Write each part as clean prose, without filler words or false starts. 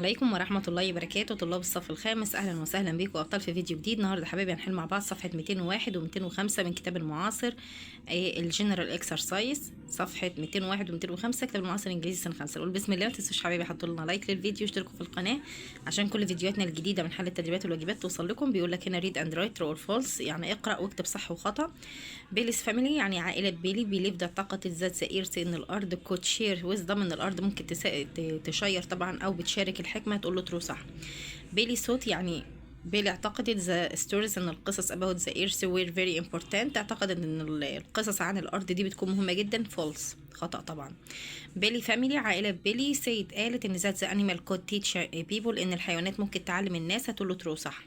عليكم ورحمة الله وبركاته. طلاب الصف الخامس، أهلا وسهلا بكم أبطال في فيديو جديد. النهاردة حبايبي هنحل مع بعض صفحة 201 و205 من كتاب المعاصر الجنرال اكسرسايز. صفحة 201 و205 كتاب المعاصر إنجليزي سنة 5. نقول بسم الله. متنسوش حبايبي حطوا لنا لايك للفيديو واشتركوا في القناة عشان كل فيديوهاتنا الجديدة من حل التدريبات والواجبات توصل لكم. بيقول لك هنا ريد اند رايت ترو اور فولس، يعني اقرأ واكتب صح وخطأ. بيلي's فاميلي يعني عائلة بيلي. بيليف اعتقدت ذات سائرس ان الارض كود شير ويزدم، ان الارض ممكن تشير طبعا او بتشارك الحكمة، تقول له ترو صح. بيلي صوت يعني بيلي اعتقدت ذا ستوريز ان القصص about the earth were very important، اعتقدت ان القصص عن الارض دي بتكون مهمة جدا. فولس خطأ طبعا. بيلي فاميلي عائلة بيلي. سيد قالت ان ذات the animal could teach people، ان الحيوانات ممكن تعلم الناس، هتقول له ترو صح.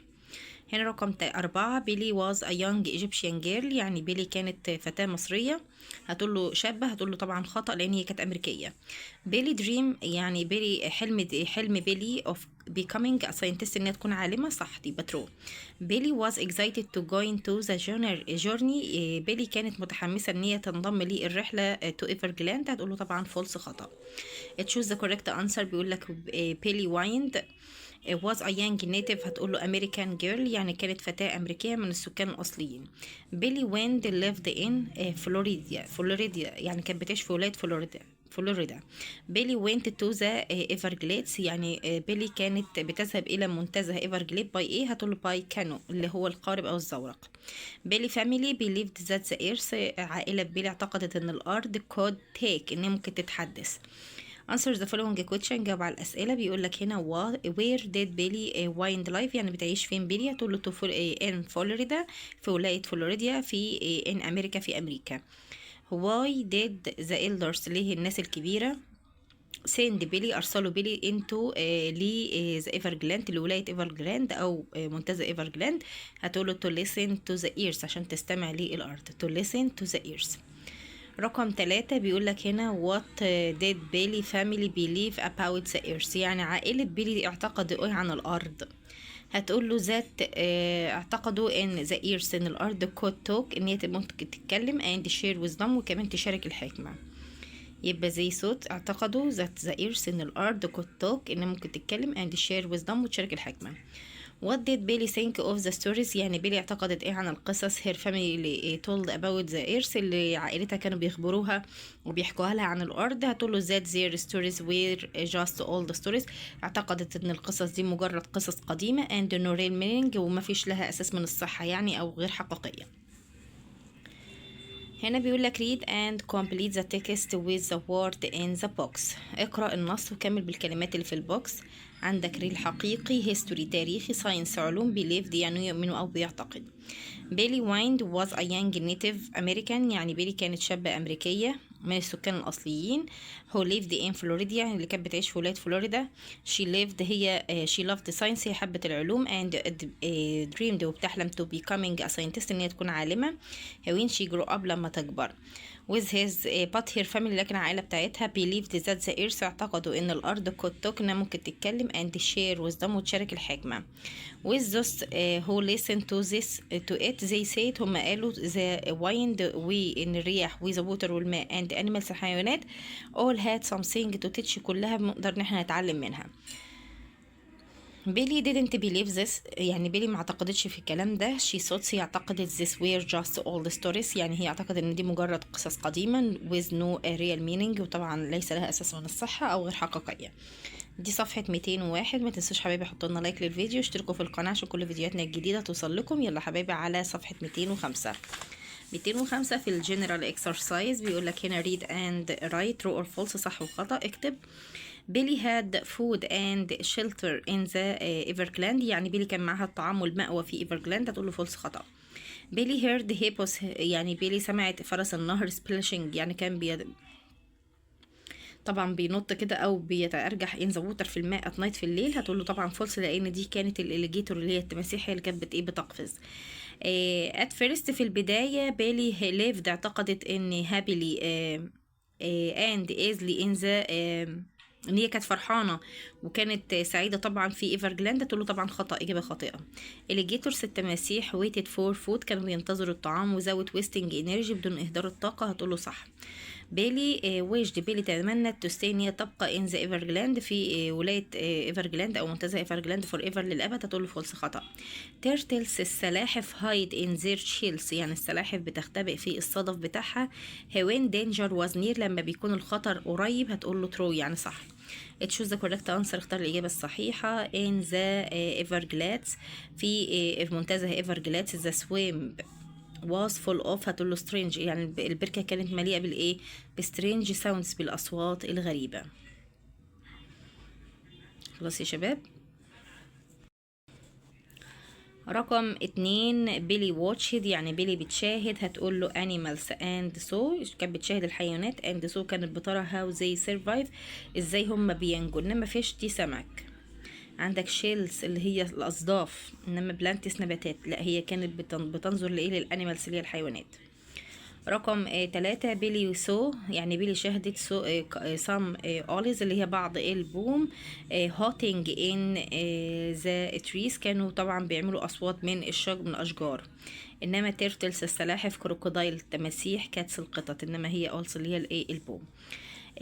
هنا رقم 4. بيلي was a young Egyptian girl، يعني بيلي كانت فتاة مصرية، هتقول له شابة، هتقول له طبعا خطأ لأن هي كانت أمريكية. بيلي دريم يعني بيلي حلم بيلي of becoming a scientist، إنها تكون عالمة، صح دي بترو. بيلي was excited to go into the journey، بيلي كانت متحمسة إن هي تنضم للرحلة to Everglade، هتقول له طبعا فولس خطأ. choose the correct answer. بيقول لك بيلي وايند was a young native، هتقول له American girl، يعني كانت فتاة أمريكية من السكان الأصليين. بيلي ويند lived in فلوريدا، يعني كانت بتعيش في ولاية فلوريدا. بيلي went to the Everglades، يعني بيلي كانت بتذهب إلى منتزه إيفرجليد باي إيه، هتقول له باي كانو اللي هو القارب أو الزورق. بيلي family believed that the earth، عائلة بيلي اعتقدت إن الأرض could take، إنها ممكن تتحدث. answer the following question، جاوب على الأسئلة. بيقول لك هنا where did Billy wild life، يعني بتعيش فين بيلي، تقول له in فلوريدا، في ولاية فلوريدا، في in أمريكا، في أمريكا. why did the elders، ليه الناس الكبيرة send بيلي، أرسلوا بيلي into ذا ايفرجلاند، لولاية ايفرجلاند أو منتزه ايفرجلاند، هتقول له to listen to the earth، عشان تستمع للأرض، to listen to the earth. رقم 3 بيقول لك هنا what did Billy family believe about the earth، يعني عائلة بيلي اعتقدوا ايه عن الأرض، هتقول له ذات اعتقدوا ان the earth، ان الأرض could talk، ان هي ممكن تتكلم and share wisdom، وكمان تشارك الحكمة. يبقى زي صوت اعتقدوا ذات the earth، ان الأرض could talk، ان ممكن تتكلم and share wisdom، وتشارك الحكمة. What did Billy think of the stories، يعني بيلي اعتقدت ايه عن القصص her family told about the earth، اللي عائلتها كانوا بيخبروها وبيحكوها لها عن الأرض، هتقول له that their stories were just old stories، اعتقدت ان القصص دي مجرد قصص قديمة and no real meaning، وما فيش لها أساس من الصحة يعني أو غير حقيقية. هنا بيقول لك read and complete the text with the word in the box، اقرأ النص وكمل بالكلمات اللي في البوكس. عندك ريل حقيقي، history تاريخي، science علوم، believe دي يعني يؤمن أو بيعتقد. بيلي وايند was a young native American، يعني بيلي كانت شابة أمريكية من السكان الأصليين who lived in Florida، يعني اللي كانت بتعيش في ولاية فلوريدا. she lived هي she loved science، هي حبت العلوم and dreamed، وبتحلم to becoming a scientist، إن هي تكون عالمة when she grew up، لما تكبر. with his but her family، لكن العائلة بتاعتها believed that the earth، اعتقدوا إن الأرض could talk، إنها ممكن تتكلم and share wisdom، وتشارك الحكمة. with those who listen to it they said، هم قالوا the wind وإن الرياح و the water والماء and animals الحيوانات all had something to teach، كلها بنقدر إن احنا نتعلم منها. بيلي didn't believe this، يعني بيلي ما اعتقدتش في الكلام ده. she thought، هي اعتقدت this were just old stories، يعني هي اعتقدت ان دي مجرد قصص قديمة with no real meaning، وطبعا ليس لها اساس من الصحة او غير حقيقية. دي صفحة 201. ما تنسوش حبايبي حطوا لنا لايك للفيديو، اشتركوا في القناة عشان كل فيديوهاتنا الجديدة توصل لكم. يلا حبايبي على صفحة 205. 205 في الجنرال اكسرسايز. بيقول لك هنا read and write true or false، صح وخطأ، اكتب. بيلي had food and shelter in the Everglade، يعني بيلي كان معاها الطعام والمأوى في Everglade، هتقول له فولس خطأ. بيلي heard hippos، يعني بيلي سمعت فرس النهر splashing، يعني كان طبعا بينط كده او بيتأرجح in the water، في الماء at night، في الليل، هتقول له طبعا فولس لان دي كانت الاليجيتور اللي هي التماسيح، هي اللي كانت بتقفز. at first، في البداية بيلي lived، اعتقدت ان happily and easily in the ان هي كانت فرحانه وكانت سعيده طبعا في ايفرجلاند، تقول له طبعا خطا، اجابه خاطئه. اليجيتورز التماسيح waited for food، كانوا بينتظروا الطعام without wasting energy، بدون اهدار الطاقه، هتقول له صح. بيلي ويجد بيلي تمنت تستي ان هي تبقى ان ذا ايفرجلاند في ولايه ايفرجلاند او منتزه ايفرجلاند فور ايفر للابد. هتقول له فولس خطا. تيرتلز السلاحف هايد ان زير شيلز يعني السلاحف بتختبئ في الصدف بتاعها. وين دينجر واز نير لما بيكون الخطر قريب هتقول له ترو يعني صح. تشوز ذا كوريكت انسر اختار الاجابه الصحيحه. ان ذا ايفرجلادز في منتزه ايفرجلادز ذا سويم was full of هتقول له strange يعني البركة كانت مليئة بالايه بسترينج ساوندز بالاصوات الغريبة. خلاص يا شباب. رقم 2 بيلي واتشد يعني بيلي بتشاهد. هتقول له animals and so كانت بتشاهد الحيوانات and so كانت بترى how they survive ازاي هم بينجوا. انما فيش دي سمك. عندك شيلز اللي هي الاصداف. انما بلانتس نباتات. لا هي كانت بتنظر لايه للانيمالز اللي هي الحيوانات. رقم 3 بيلي سو يعني بيلي شهدت سو سام اوليز اللي هي بعض البوم هوتينج ان ذا تريز كانوا طبعا بيعملوا اصوات من الاشجار. انما تيرتلز السلاحف كروكودايل التماسيح كاتس القطط. انما هي اولس اللي هي الايه البوم.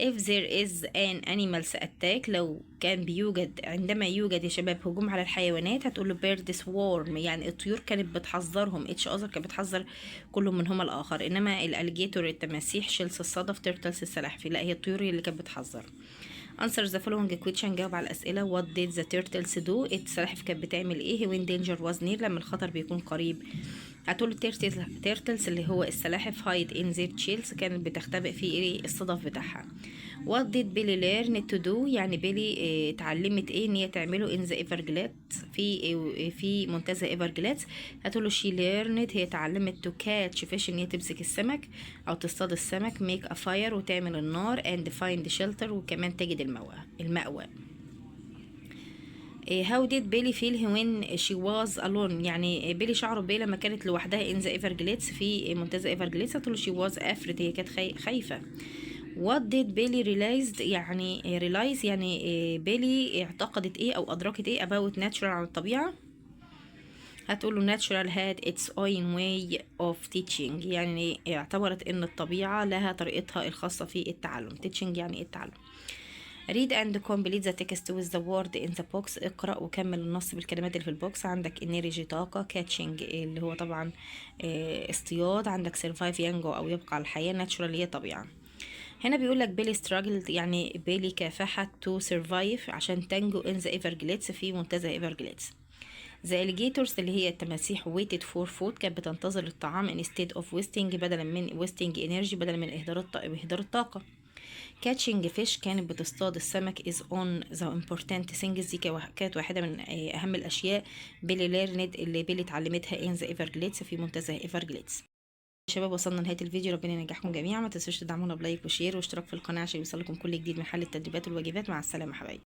if there is an animals attack لو كان بيوجد عندما يوجد يا شباب هجوم على الحيوانات هتقول له bird swarm يعني الطيور كانت بتحذرهم. each other كانت بتحذر كل منهما الآخر. إنما الاليجيتور التماسيح شيلز الصدف تيرتلز السلاحف لا هي الطيور اللي كانت بتحذر. answer the following question جاوب على الأسئلة. what did the turtles do السلاحف كانت بتعمل ايه when danger was near لما الخطر بيكون قريب. هتقول تيرتلز اللي هو السلاحف hide in their shells كانت بتختبئ في ايه الصدف بتاعها. what did Billy learn to do يعني بيلي اتعلمت ايه ان هي تعمله in the Everglades في منتزه ايفرجلادز. هتقول she learned هي اتعلمت to catch fish ان هي تمسك السمك او تصطاد السمك make a fire وتعمل النار and find shelter وكمان تجد المأوى. how did Billy feel when she was alone يعني بيلي شعره بيه لما كانت لوحدها in the Everglades في منتزه ايفرجلادز. هتقول she was afraid هي كانت خايفة. what did Billy realized يعني realize يعني بيلي اعتقدت ايه او ادركت ايه about natural عن الطبيعة. هتقوله natural had its own way of teaching يعني اعتبرت ان الطبيعة لها طريقتها الخاصة في التعلم. teaching يعني التعلم. read and complete the text with the word in the box اقرأ وكمل النص بالكلمات اللي في البوكس. عندك energy طاقة catching اللي هو طبعا اصطياد. عندك survive ينجو او يبقى على الحياة. natural هي طبيعة. هنا بيقول لك بيلي struggled يعني بيلي كافحت to survive عشان تنجو in the Everglades في منتزه Everglades. the alligators اللي هي التماسيح waited for food كانت بتنتظر الطعام instead of wasting بدلا من wasting energy بدلا من إهدار الطاقة. catching fish كانت بتصطاد السمك is on the important things دي كانت واحدة من أهم الأشياء بيلي learned اللي بيلي اتعلمتها in the Everglades في منتزه Everglades. شباب وصلنا لنهايه الفيديو. ربنا ينجحكم جميعا. ما تنسوش تدعمونا بلايك وشير واشتراك في القناه عشان يوصلكم كل جديد من حل التدريبات والواجبات. مع السلامه حبايبي.